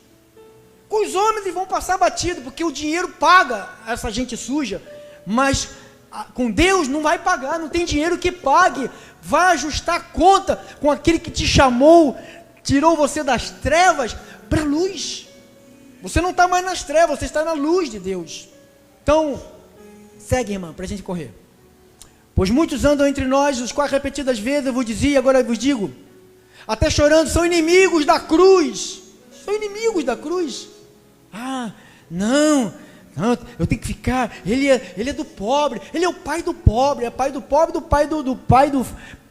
Com os homens eles vão passar batido, porque o dinheiro paga essa gente suja, mas com Deus não vai pagar, não tem dinheiro que pague. Vai ajustar conta com aquele que te chamou, tirou você das trevas para a luz. Você não está mais nas trevas, você está na luz de Deus. Então, segue, irmã, para a gente correr. Pois muitos andam entre nós, os quais repetidas vezes eu vos dizia, agora eu vos digo, até chorando, são inimigos da cruz. São inimigos da cruz. Ah, não, eu tenho que ficar, ele é do pobre, ele é o pai do pobre, é pai do pobre, do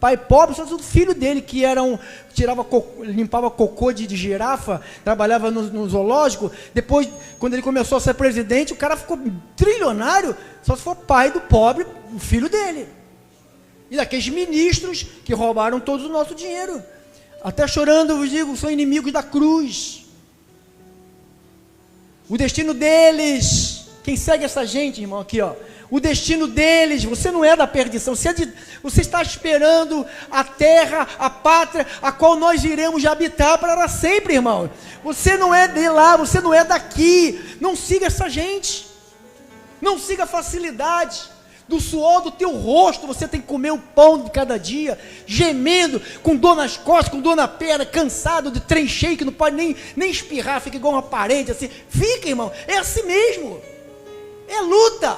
pai pobre, só do filho dele, que era limpava cocô de girafa, trabalhava no zoológico. Depois, quando ele começou a ser presidente, o cara ficou trilionário, só se for pai do pobre, o filho dele. E daqueles ministros que roubaram todo o nosso dinheiro. Até chorando, eu vos digo, são inimigos da cruz. O destino deles, quem segue essa gente, irmão, aqui ó, o destino deles, você não é da perdição, você está esperando a terra, a pátria, a qual nós iremos habitar para sempre, irmão. Você não é de lá, você não é daqui. Não siga essa gente, não siga a facilidade. Do suor do teu rosto, você tem que comer o pão de cada dia, gemendo, com dor nas costas, com dor na perna, cansado de trem cheio, que não pode nem espirrar, fica igual uma parede, assim. Fica, irmão, é assim mesmo. É luta.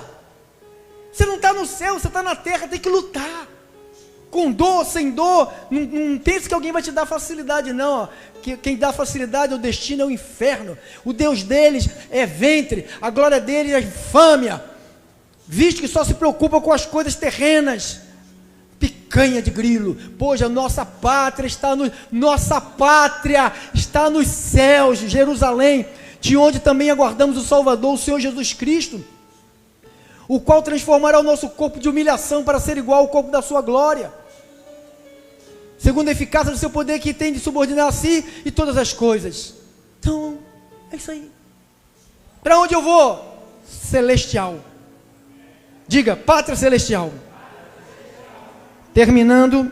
Você não está no céu, você está na terra, tem que lutar. Com dor, sem dor, não pense que alguém vai te dar facilidade, não. Ó. Quem dá facilidade, o destino é o inferno. O Deus deles é ventre, a glória deles é infâmia. Visto que só se preocupa com as coisas terrenas, picanha de grilo, pois a nossa pátria está nos céus, Jerusalém, de onde também aguardamos o Salvador, o Senhor Jesus Cristo, o qual transformará o nosso corpo de humilhação para ser igual ao corpo da sua glória, segundo a eficácia do seu poder que tem de subordinar a si e todas as coisas. Então, é isso aí. Para onde eu vou? Celestial. Diga, pátria celestial. Terminando,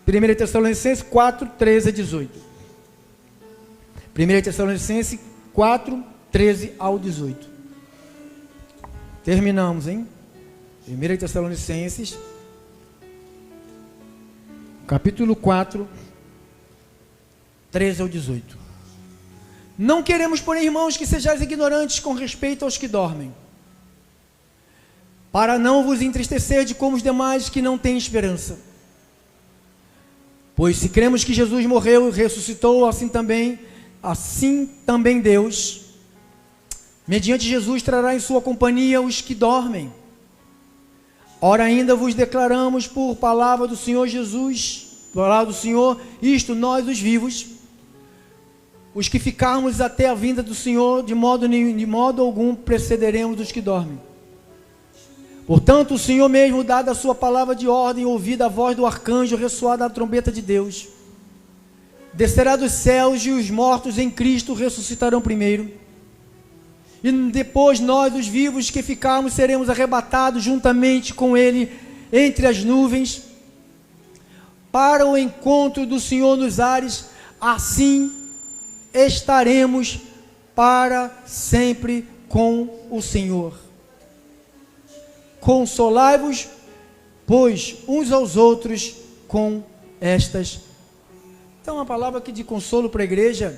1 Tessalonicenses 4, 13 a 18. 1 Tessalonicenses 4, 13 ao 18. Terminamos, hein? 1 Tessalonicenses, capítulo 4, 13 ao 18. Não queremos, porém, irmãos, que sejais ignorantes com respeito aos que dormem, para não vos entristecer de como os demais que não têm esperança. Pois se cremos que Jesus morreu e ressuscitou, assim também Deus, mediante Jesus, trará em sua companhia os que dormem. Ora, ainda vos declaramos por palavra do Senhor Jesus, palavra do Senhor, isto nós os vivos, os que ficarmos até a vinda do Senhor, de modo algum precederemos os que dormem. Portanto, o Senhor mesmo, dada a sua palavra de ordem, ouvida a voz do arcanjo, ressoada a trombeta de Deus, descerá dos céus, e os mortos em Cristo ressuscitarão primeiro. E depois nós, os vivos que ficarmos, seremos arrebatados juntamente com Ele entre as nuvens, para o encontro do Senhor nos ares. Assim estaremos para sempre com o Senhor. Consolai-vos, pois, uns aos outros com estas. Então, a palavra aqui de consolo para a igreja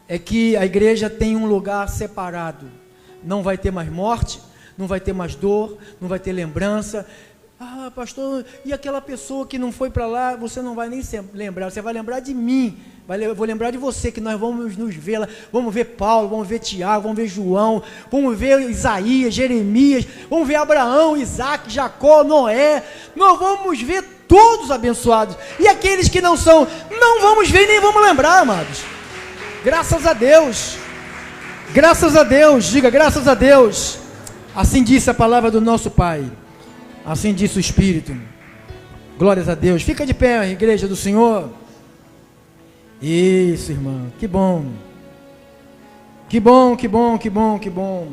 é que a igreja tem um lugar separado. Não vai ter mais morte, não vai ter mais dor, não vai ter lembrança. Ah, pastor, e aquela pessoa que não foi para lá, você não vai nem lembrar, você vai lembrar de mim. Eu vou lembrar de você, que nós vamos nos ver lá, vamos ver Paulo, vamos ver Tiago, vamos ver João, vamos ver Isaías, Jeremias, vamos ver Abraão, Isaac, Jacó, Noé, nós vamos ver todos abençoados, e aqueles que não são, não vamos ver nem vamos lembrar, amados. Graças a Deus, diga graças a Deus. Assim disse a palavra do nosso Pai, assim disse o Espírito. Glórias a Deus. Fica de pé, igreja do Senhor. Isso, irmão, que bom, que bom, que bom, que bom, que bom.